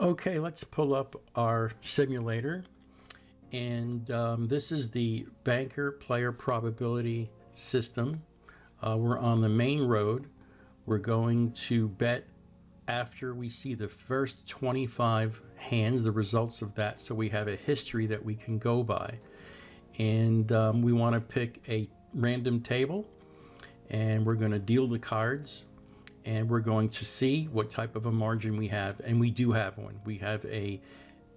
Okay, let's pull up our simulator. And this is the banker player probability system. We're on the main road. We're going to bet after we see the first 25 hands, the results of that, so we have a history that we can go by. And we want to pick a random table, and we're going to deal the cards, and we're going to see what type of a margin we have. And we do have one. We have a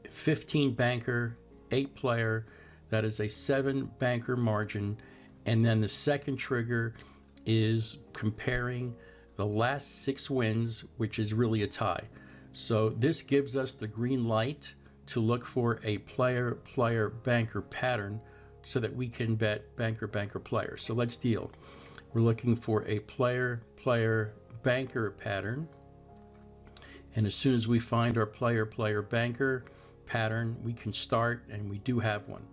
15 banker 8 player, that is a 7 banker margin. And then the second trigger is comparing the last 6 wins, which is really a tie. So this gives us the green light to look for a player banker pattern so that we can bet banker player. So let's deal. We're looking for a player banker pattern, and as soon as we find our player banker pattern, we can start, and we do have one.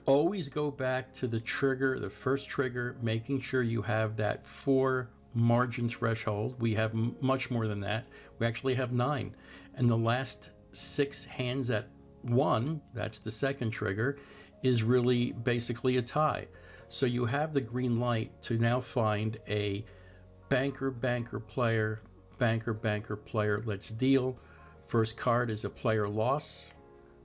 Always go back to the trigger, the first trigger, making sure you have that 4 margin threshold. We have much more than that. We actually have 9, and the last 6 hands at 1, that's the second trigger, is really basically a tie. So you have the green light to now find a banker player, banker player. Let's deal. First card is a player loss,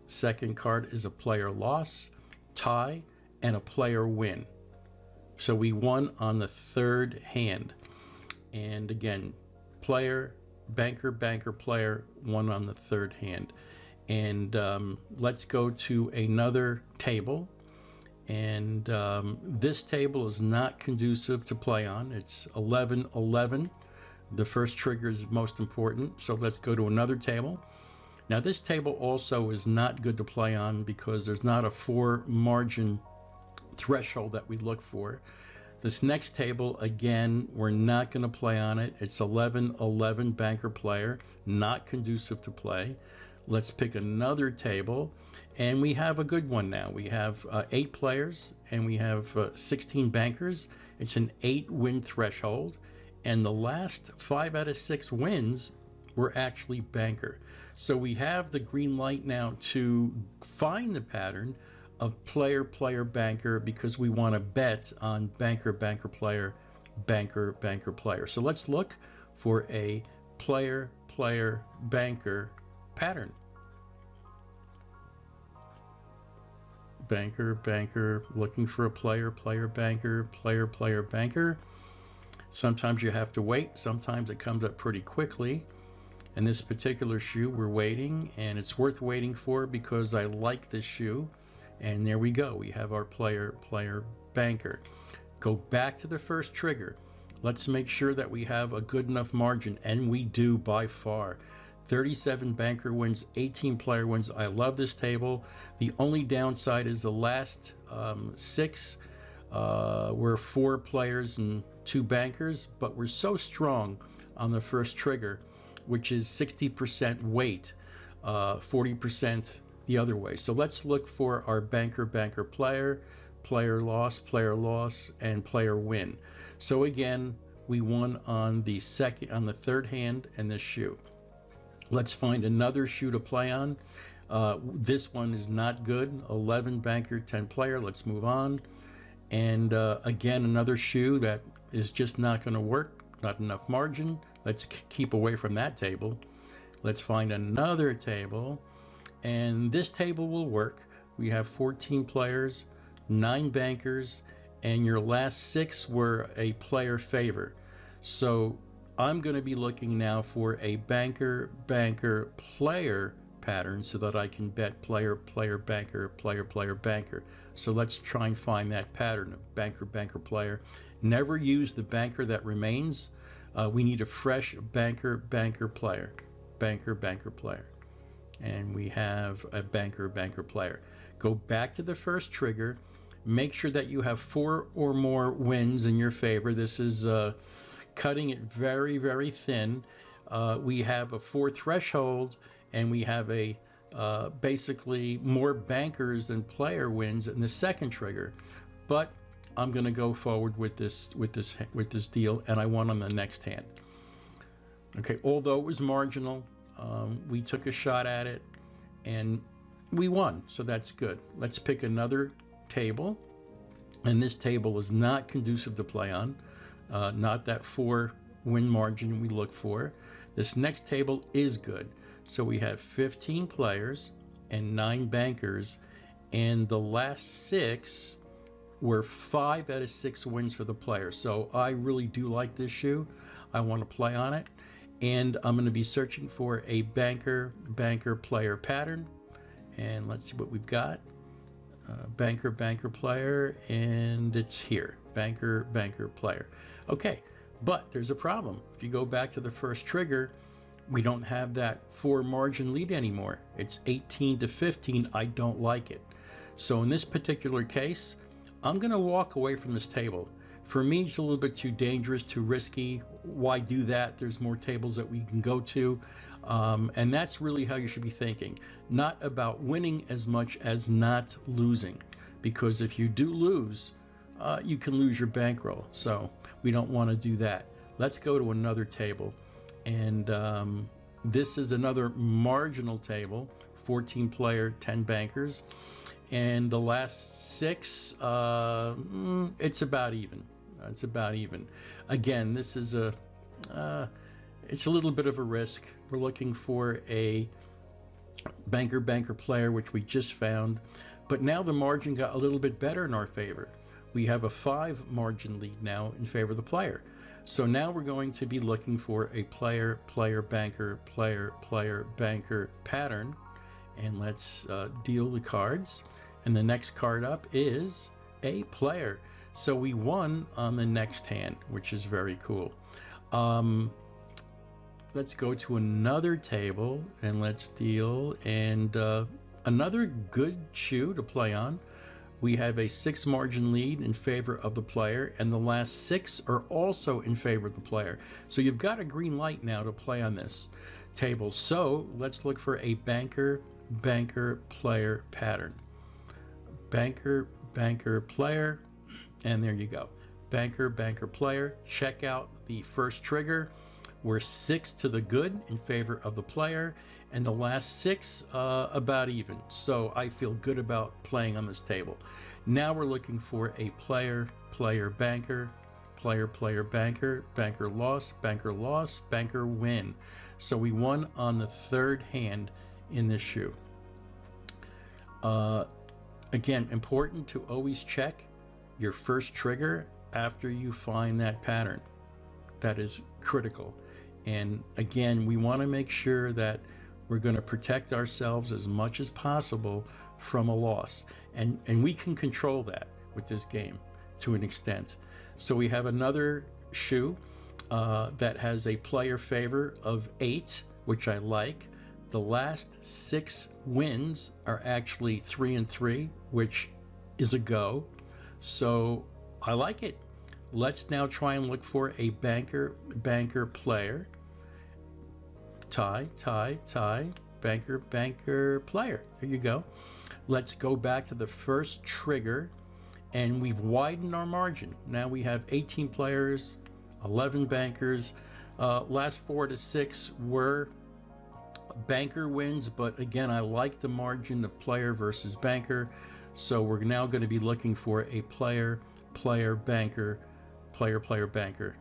second card is a player loss, tie, and a player win. So we won on the third hand. And again, player, banker player, won on the third hand. And let's go to another table. And this table is not conducive to play on. It's 11-11. The first trigger is most important, so let's go to another table. Now this table also is not good to play on because there's not a 4 margin threshold that we look for. This next table, again, we're not going to play on it. It's 11-11 banker player, not conducive to play. Let's pick another table, and we have a good one now. We have 8 players, and we have 16 bankers. It's an 8 win threshold. And the last 5 out of 6 wins were actually banker. So we have the green light now to find the pattern of player banker, because we want to bet on banker player, banker player. So let's look for a player banker pattern. Banker, looking for a player banker. Sometimes you have to wait, sometimes it comes up pretty quickly. In this particular shoe, we're waiting, and it's worth waiting for because I like this shoe. And there we go, we have our player banker. Go back to the first trigger. Let's make sure that we have a good enough margin, and we do by far. 37 banker wins, 18 player wins. I love this table. The only downside is the last 6 were 4 players and 2 bankers, but we're so strong on the first trigger, which is 60% weight, 40% the other way. So let's look for our banker player, player loss, and player win. So again, we won on the third hand in this shoe. Let's find another shoe to play on. This one is not good. 11 banker, 10 player. Let's move on. And again, another shoe that is just not going to work. Not enough margin. Let's keep away from that table. Let's find another table. And this table will work. We have 14 players, 9 bankers, and your last 6 were a player favor. So I'm going to be looking now for a banker player pattern so that I can bet player banker. So let's try and find that pattern of banker player. Never use the banker that remains. We need a fresh banker player. And we have a banker player. Go back to the first trigger. Make sure that you have 4 or more wins in your favor. This is cutting it very thin. We have a 4 threshold, and we have a basically more bankers than player wins in the second trigger. But I'm going to go forward with this deal, and I won on the next hand. Okay, although it was marginal, We took a shot at it and we won, so that's good. Let's pick another table, and this table is not conducive to play on, not that 4 win margin we look for. This next table is good. So we have 15 players and 9 bankers, and the last 6 were 5 out of 6 wins for the player. So I really do like this shoe. I want to play on it, and I'm going to be searching for a banker player pattern, and let's see what we've got. Banker player, and it's here. Banker player. Okay, but there's a problem. If you go back to the first trigger, we don't have that 4 margin lead anymore. It's 18 to 15. I don't like it. So in this particular case, I'm going to walk away from this table. For me, it's a little bit too dangerous, too risky. Why do that? There's more tables that we can go to. And that's really how you should be thinking. Not about winning as much as not losing. Because if you do lose, you can lose your bankroll. So we don't want to do that. Let's go to another table. And this is another marginal table, 14 player, 10 bankers. And the last 6, it's about even. It's about even. Again, this is it's a little bit of a risk. We're looking for a banker player, which we just found. But now the margin got a little bit better in our favor. We have a 5 margin lead now in favor of the player. So now we're going to be looking for a player banker pattern. And let's deal the cards. And the next card up is a player. So we won on the next hand, which is very cool. Let's go to another table and let's deal. And another good shoe to play on. We have a 6 margin lead in favor of the player, and the last 6 are also in favor of the player. So you've got a green light now to play on this table. So let's look for a banker player pattern. Banker player, and there you go. Banker player. Check out the first trigger. We're 6 to the good in favor of the player, and the last 6 about even. So I feel good about playing on this table. Now we're looking for a player banker, banker loss, banker win. So we won on the 3rd hand in this shoe. Again, important to always check your first trigger after you find that pattern. That is critical. And again, we want to make sure that we're going to protect ourselves as much as possible from a loss. And we can control that with this game to an extent. So we have another shoe that has a player favor of 8, which I like. The last 6 wins are actually 3 and 3, which is a go. So I like it. Let's now try and look for a banker player. Tie, banker player. There you go. Let's go back to the first trigger, and we've widened our margin. Now we have 18 players, 11 bankers. Last 4 to 6 were banker wins, but again, I like the margin of player versus banker. So we're now going to be looking for a player banker.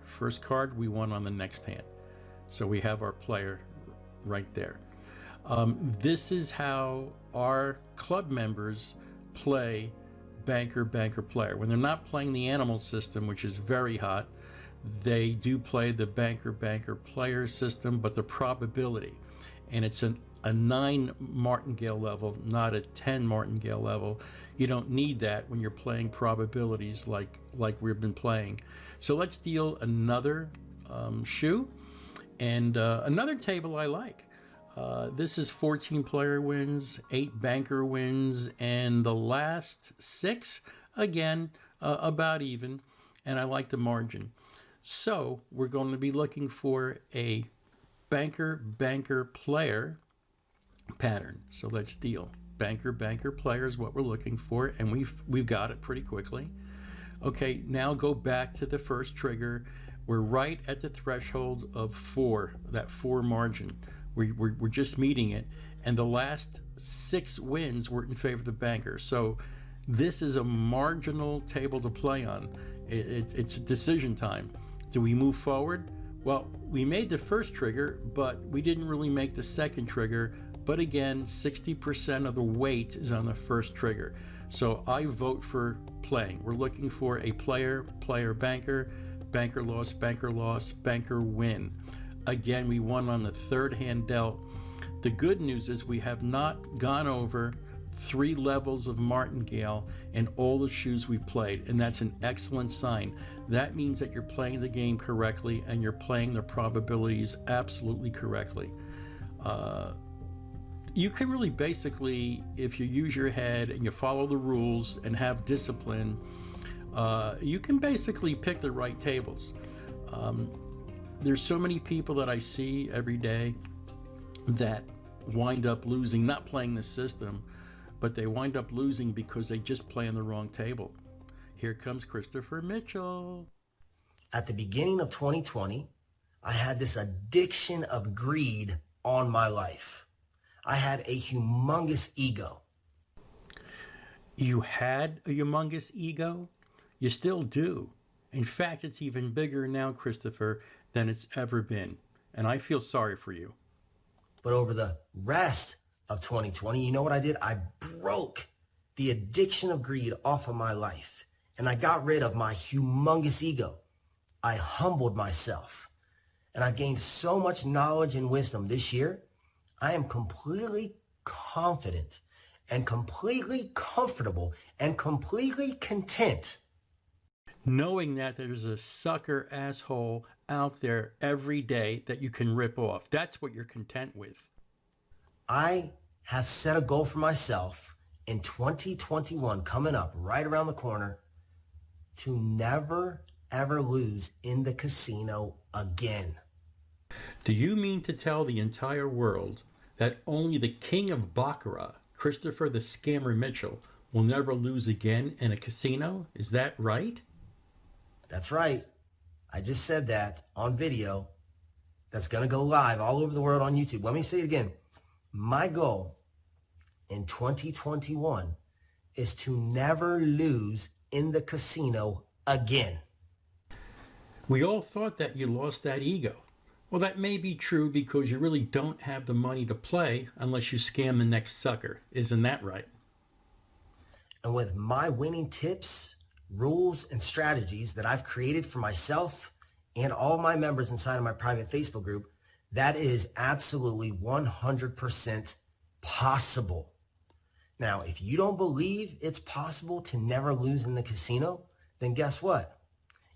First card we won on the next hand. So we have our player right there. This is how our club members play banker player. When they're not playing the animal system, which is very hot, they do play the banker player system, but the probability, and it's a 9 martingale level, not a 10 martingale level. You don't need that when you're playing probabilities like we've been playing. So let's deal another shoe, and another table I like. This is 14 player wins, 8 banker wins, and the last 6, again, about even, and I like the margin. So we're going to be looking for a banker player pattern. So let's deal. Banker player is what we're looking for, and we've got it pretty quickly. Okay, now go back to the first trigger. We're right at the threshold of 4, that 4 margin. We're just meeting it. And the last 6 wins were in favor of the banker. So this is a marginal table to play on. It's a decision time. Do we move forward? Well, we made the first trigger, but we didn't really make the second trigger. But again, 60% of the weight is on the first trigger. So I vote for playing. We're looking for a player, banker, banker loss, banker win. Again, we won on the third hand dealt. The good news is we have not gone over 3 levels of martingale in all the shoes we've played, and that's an excellent sign. That means that you're playing the game correctly and you're playing the probabilities absolutely correctly. You can really basically, if you use your head and you follow the rules and have discipline, you can basically pick the right tables. There's so many people that I see every day that wind up losing, not playing the system, but they wind up losing because they just play on the wrong table. Here comes Christopher Mitchell. At the beginning of 2020, I had this addiction of greed on my life. I had a humongous ego. You had a humongous ego? You still do. In fact, it's even bigger now, Christopher, than it's ever been. And I feel sorry for you. But over the rest of 2020, you know what I did? I broke the addiction of greed off of my life. And I got rid of my humongous ego. I humbled myself. And I've gained so much knowledge and wisdom this year. I am completely confident and completely comfortable and completely content knowing that there's a sucker asshole out there every day that you can rip off. That's what you're content with. I have set a goal for myself in 2021 coming up right around the corner to never, ever lose in the casino again. Do you mean to tell the entire world that only the king of Baccarat, Christopher the Scammer Mitchell, will never lose again in a casino? Is that right? That's right. I just said that on video. That's going to go live all over the world on YouTube. Let me say it again. My goal in 2021 is to never lose in the casino again. We all thought that you lost that ego. Well, that may be true because you really don't have the money to play unless you scam the next sucker. Isn't that right? And with my winning tips, rules, and strategies that I've created for myself and all my members inside of my private Facebook group, that is absolutely 100% possible. Now, if you don't believe it's possible to never lose in the casino, then guess what?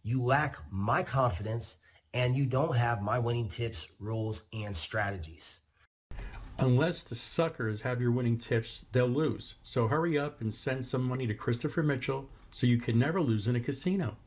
You lack my confidence and you don't have my winning tips, rules, and strategies. Unless the suckers have your winning tips, they'll lose. So hurry up and send some money to Christopher Mitchell so you can never lose in a casino.